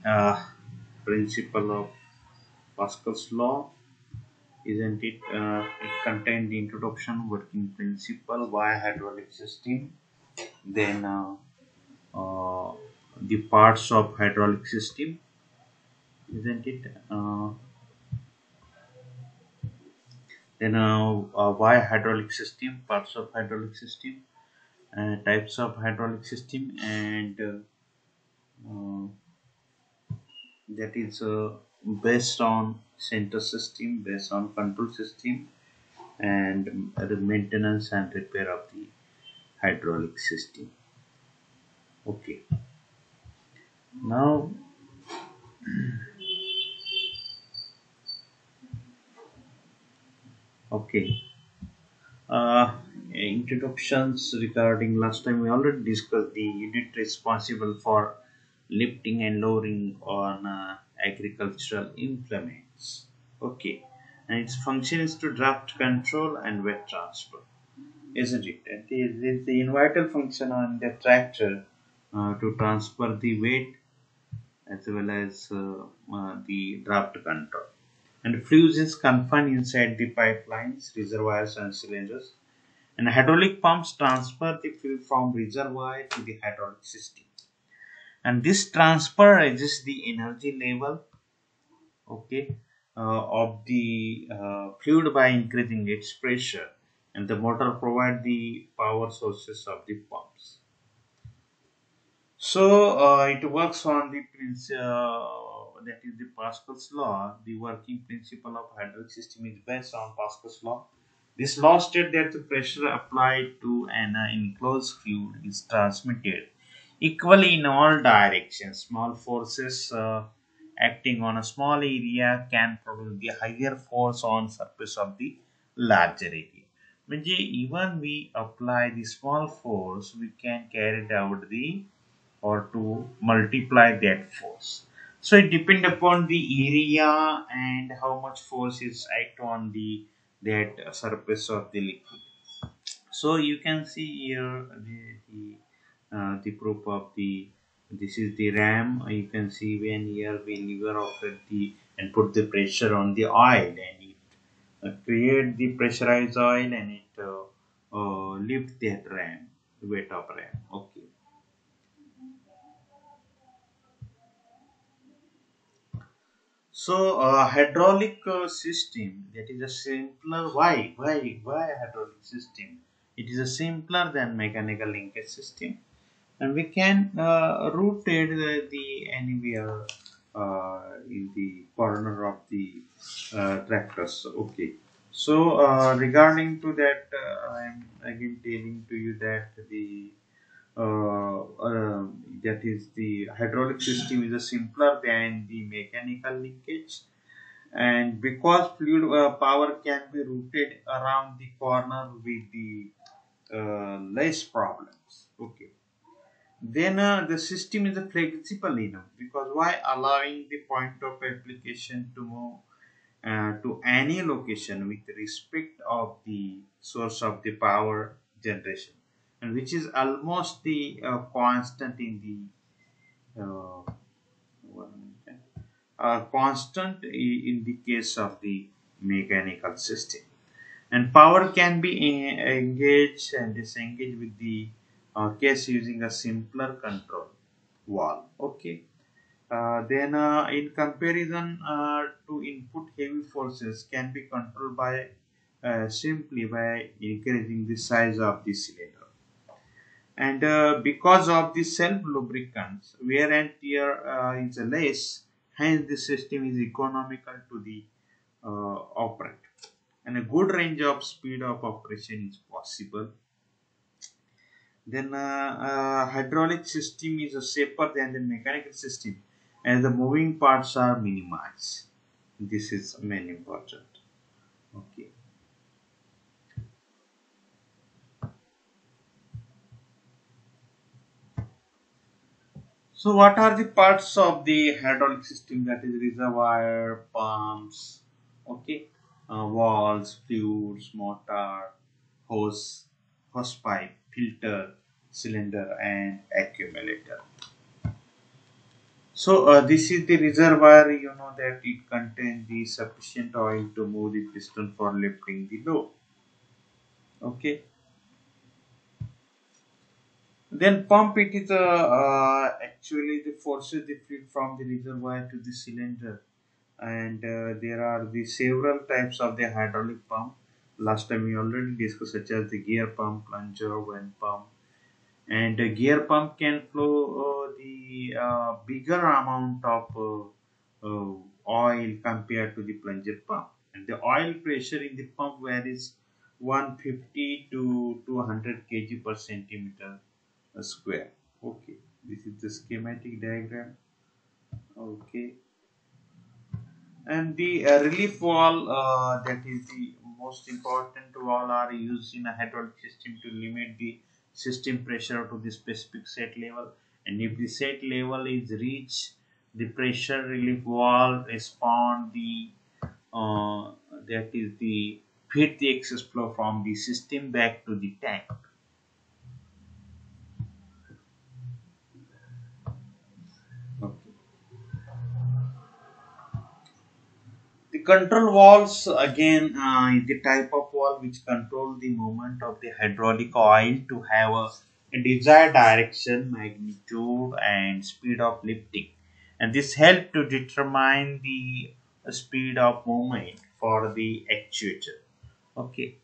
uh, principle of Pascal's law, isn't it? It contained the introduction, working principle, why hydraulic system, then uh, the parts of hydraulic system, isn't it? Then why hydraulic system, parts of hydraulic system, types of hydraulic system, and uh, that is based on center system, based on control system, and the maintenance and repair of the hydraulic system. Okay, now okay. Uh, Introductions regarding last time we already discussed the unit responsible for lifting and lowering on agricultural implements. Okay, and its function is to draft control and weight transfer, isn't it? The vital function on the tractor to transfer the weight as well as the draft control. And fluids is confined inside the pipelines, reservoirs, and cylinders. And hydraulic pumps transfer the fluid from reservoir to the hydraulic system. And this transfer raises the energy level, okay, of the fluid by increasing its pressure. And the motor provide the power sources of the pumps. So it works on the that is the Pascal's law. The working principle of hydraulic system is based on Pascal's law. This law states that the pressure applied to an enclosed fluid is transmitted equally in all directions. Small forces acting on a small area can produce the higher force on surface of the larger area. म्हणजे even we apply the small force, we can carry out the or to multiply that force. So it depends upon the area and how much force is act on the that surface of the liquid. So you can see here the proof of the this is the ram. You can see when here we lever operate the and put the pressure on the oil and it create the pressurized oil and it lift that ram weight of ram. Okay. So hydraulic system that is a simpler. Why hydraulic system? It is a simpler than mechanical linkage system, and we can rotate the anywhere in the corner of the tractors. Okay. So regarding to that, I am again telling to you that that is the hydraulic system is simpler than the mechanical linkage, and because fluid power can be routed around the corner with the less problems. Okay, then the system is flexible enough because why allowing the point of application to move to any location with respect of the source of the power generation, and which is almost the constant in the one minute, constant in the case of the mechanical system. And power can be engaged and disengaged with the case using a simpler control valve. Okay. Then, in comparison to input, heavy forces can be controlled by simply by increasing the size of the cylinder. And because of the self lubricants, wear and tear is less, hence the system is economical to the operate. And a good range of speed of operation is possible. Then hydraulic system is safer than the mechanical system and the moving parts are minimized. This is main important. Okay. So what are the parts of the hydraulic system? That is reservoir, pumps, okay, valves, fluids, motor, hose, hose filter, cylinder, and accumulator. So this is the reservoir, you know, that it contains the sufficient oil to move the piston for lifting the load. Okay. Then pump, it is actually the forces the fluid from the reservoir to the cylinder, and there are the several types of the hydraulic pump. Last time we already discussed, such as the gear pump, plunger, vent pump, and a gear pump can flow the bigger amount of oil compared to the plunger pump, and the oil pressure in the pump varies 150 to 200 kg per centimeter square. Okay, this is the schematic diagram. Okay, and the relief valve, that is the most important valve, are used in a hydraulic system to limit the system pressure to the specific set level. And if the set level is reached, the pressure relief valve respond the that is the feed the excess flow from the system back to the tank. Okay. The control valves again is the type of valve which control the movement of the hydraulic oil to have a desired direction, magnitude, and speed of lifting, and this help to determine the speed of movement for the actuator. Okay.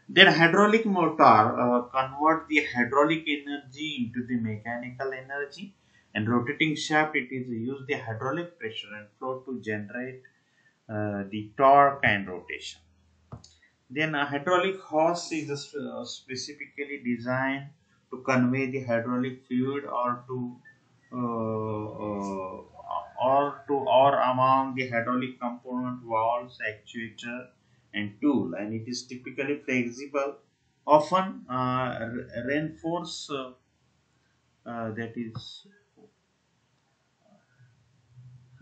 Then hydraulic motor convert the hydraulic energy into the mechanical energy, and rotating shaft, it is use the hydraulic pressure and flow to generate the torque and rotation. Then a hydraulic hose is specifically designed to convey the hydraulic fluid or among the hydraulic component, valves, actuator, and tool, and it is typically flexible, often reinforced. That is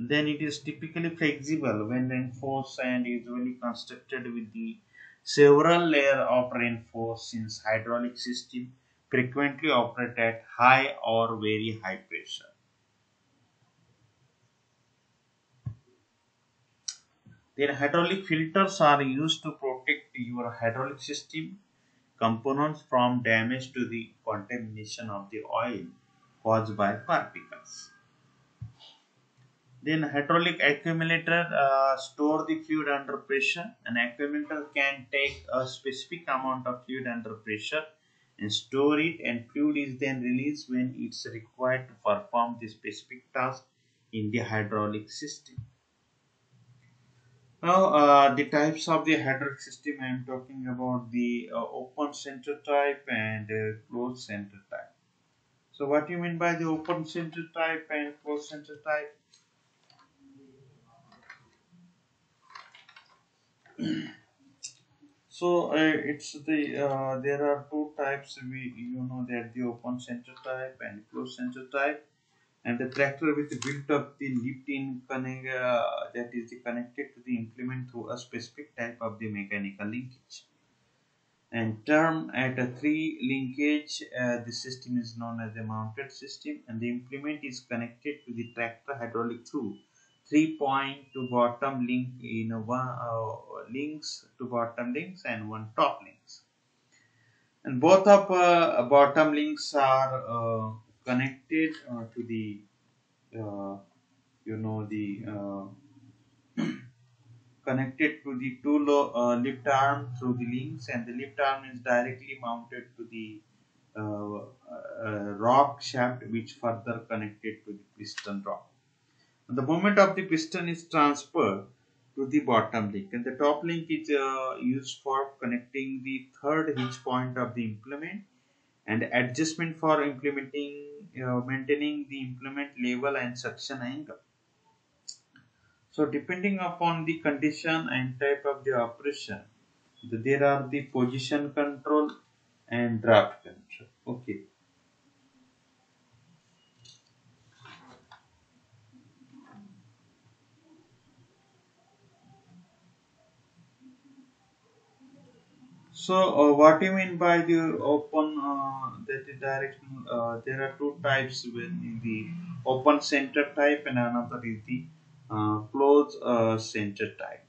Then it is typically flexible when reinforced and usually constructed with the several layer of reinforced, since hydraulic system frequently operate at high or very high pressure. Then hydraulic filters are used to protect your hydraulic system components from damage to the contamination of the oil caused by particles. Then hydraulic accumulator store the fluid under pressure. An accumulator can take a specific amount of fluid under pressure and store it, and fluid is then released when it's required to perform the specific task in the hydraulic system. Now, the types of the hydraulic system, I am talking about the open center type and closed center type. So, what do you mean by the open center type and closed center type? So it's the there are two types. You know that the open center type and closed center type, and the tractor with built up the lift in connect that is connected to the implement through a specific type of the mechanical linkage. And term at a three linkage, the system is known as a mounted system, and the implement is connected to the tractor hydraulic through 3 point to bottom link in one links to bottom links and one top links, and both of bottom links are connected to the uh, you know the connected to the two lift arm through the links, and the lift arm is directly mounted to the rock shaft, which further connected to the piston rock. The moment of the piston is transferred to the bottom link, and the top link is used for connecting the third hitch point of the implement, and adjustment for implementing maintaining the implement level and suction angle. So depending upon the condition and type of the operation, there are the position control and draft control. Okay. So, what do you mean by the open that is directional? There are two types when in the open center type, and another is the closed center type.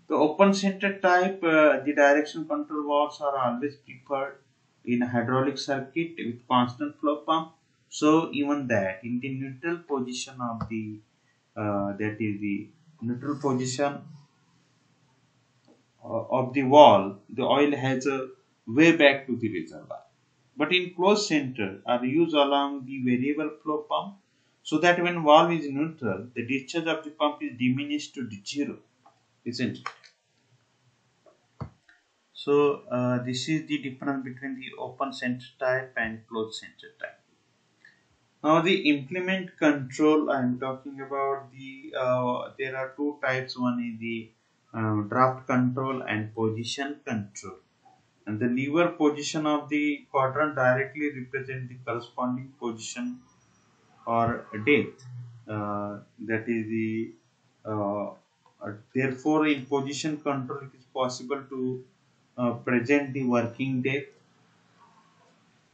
The open center type, the direction control valves are always preferred in a hydraulic circuit with constant flow pump. So even that in the neutral position of the that is the neutral position of the wall, the oil has a way back to the reservoir. But in closed center are used along the variable flow pump, so that when valve is neutral, the discharge of the pump is diminished to zero, isn't it? So this is the difference between the open center type and closed center type. Now the implement control I am talking about, there are two types. One is the draft control and position control. And the lever position of the quadrant directly represent the corresponding position or depth. That is the therefore in position control it is possible to present the working depth,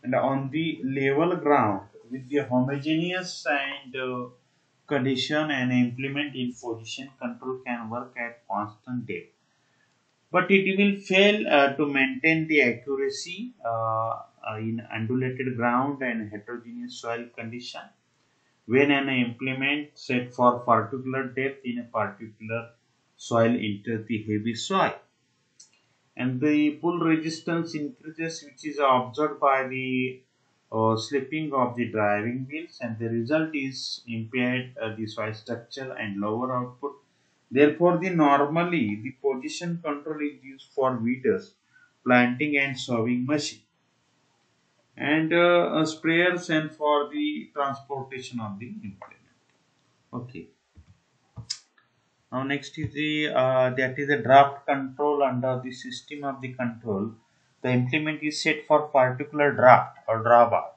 and on the level ground with the homogeneous and condition, and implement in position control can work at constant depth, but it will fail to maintain the accuracy in undulated ground and heterogeneous soil condition when an implement set for particular depth in a particular soil enters the heavy soil, and the pull resistance increases, which is observed by the slipping of the driving wheels, and the result is impaired the soil structure and lower output. Therefore, normally the position control is used for weeders, planting and sowing machine, and sprayers, and for the transportation of the implement. Okay. Now next is the that is the draft control. Under the system of the control, the implement is set for particular draft or drawbar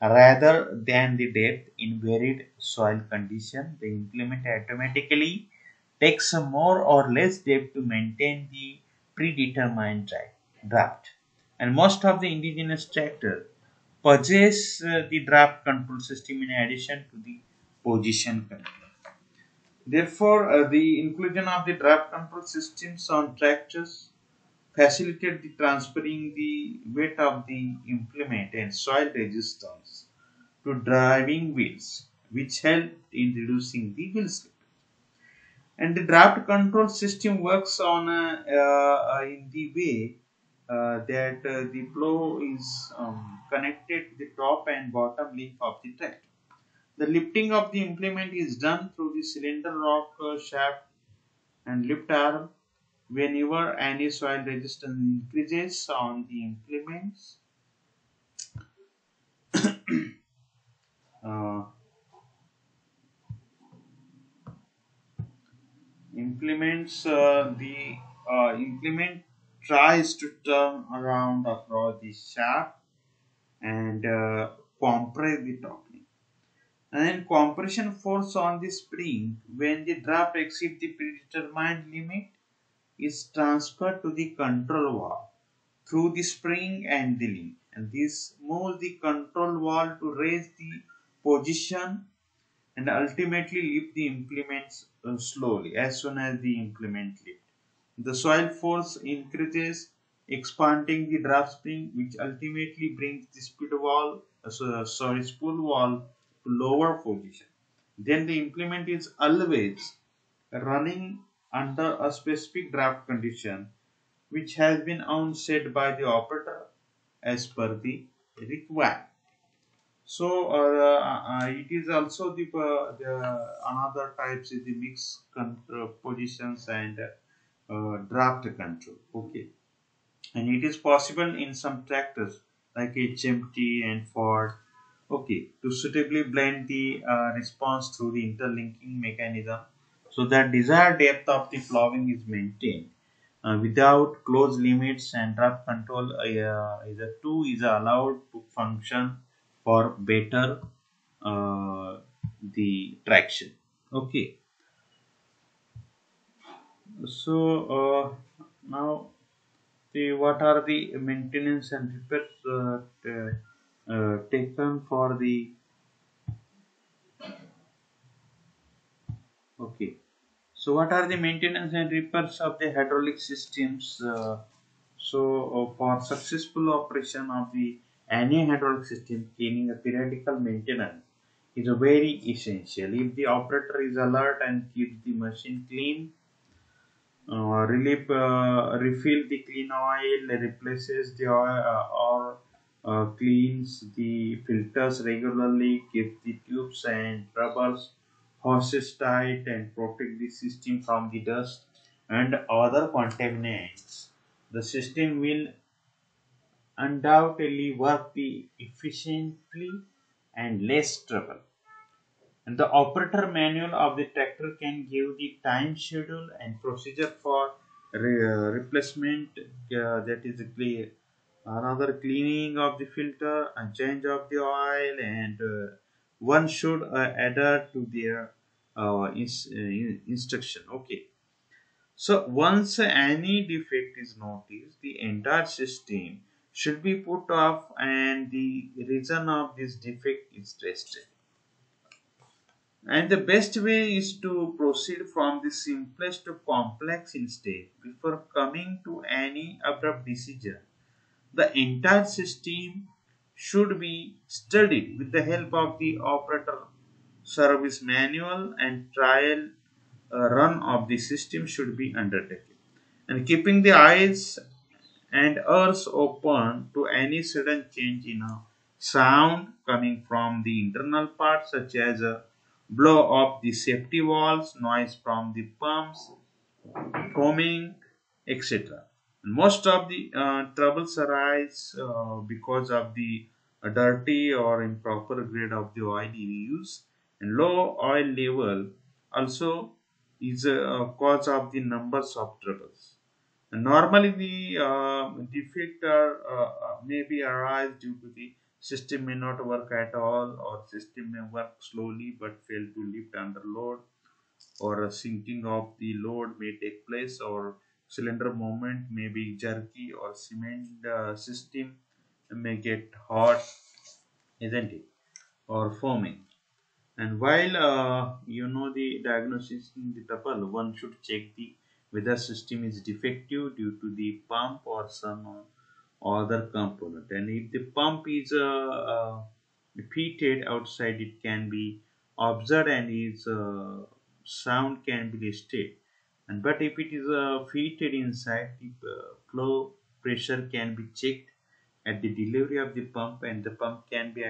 rather than the depth. In varied soil condition, the implement automatically takes a more or less depth to maintain the predetermined draft. And most of the indigenous tractors possess the draft control system in addition to the position control. Therefore, the inclusion of the draft control systems on tractors facilitate the transferring the weight of the implement and soil resistance to driving wheels, which help in reducing the wheel slip. And the draft control system works on in the way that the flow is connected to the top and bottom link of the tractor. The lifting of the implement is done through the cylinder rock shaft and lift arm. Whenever any soil resistance increases on the uh, the implement tries to turn around across the shaft and compress the top link. And then compression force on the spring when the draft exceeds the predetermined limit is transferred to the control valve through the spring and the link, and this moves the control valve to raise the position and ultimately lift the implements slowly. As soon as the implement lift, the soil force increases, expanding the draft spring, which ultimately brings the speed valve, spool valve to lower position. Then the implement is always running under a specific draft condition, which has been onset by the operator as per the requirement. So it is also the another types is the mix positions and draft control. Okay, and it is possible in some tractors like HMT and Ford. Okay, to suitably blend the response through the interlinking mechanism, so that desired depth of the plowing is maintained without close limits, and draft control is a tool is allowed to function for better the traction. Okay, so now what are the maintenance and repairs taken for the Okay. So what are the maintenance and repairs of the hydraulic systems? For successful operation of the any hydraulic system, cleaning a periodical maintenance is very essential. If the operator is alert and keeps the machine clean, refill the clean oil, replaces the oil or cleans the filters regularly, keep the tubes and rubbers hoses tight and protect the system from the dust and other contaminants. The system will undoubtedly work the efficiently and less trouble. And the operator manual of the tractor can give the time schedule and procedure for replacement, that is another cleaning of the filter and change of the oil, and one should adhere to their instruction. Okay. So once any defect is noticed, the entire system should be put off and the reason of this defect is tested. And the best way is to proceed from the simplest to complex instead before coming to any abrupt decision. The entire system should be studied with the help of the operator service manual, and trial run of the system should be undertaken. And keeping the eyes and ears open to any sudden change in a sound coming from the internal parts, such as a blow of the safety valves, noise from the pumps, foaming, etc. Most of the troubles arise because of the dirty or improper grade of the oil in use, and low oil level also is a cause of the numbers of troubles. And normally, the defect may be arise due to the system may not work at all, or system may work slowly but fail to lift under load, or a sinking of the load may take place, or cylinder movement may be jerky, or cement system may get hot, isn't it? Or foaming. And while you know the diagnosis in the trouble, one should check the whether system is defective due to the pump or some other component. And if the pump is repeated outside, it can be observed and its sound can be listed. And but if it is fitted inside, the flow pressure can be checked at the delivery of the pump, and the pump can be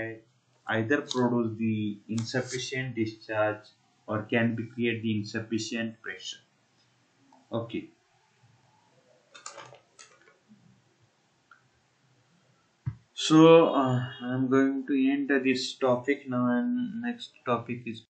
either produce the insufficient discharge or can be create the insufficient pressure. Okay. So I'm going to end this topic now, and next topic is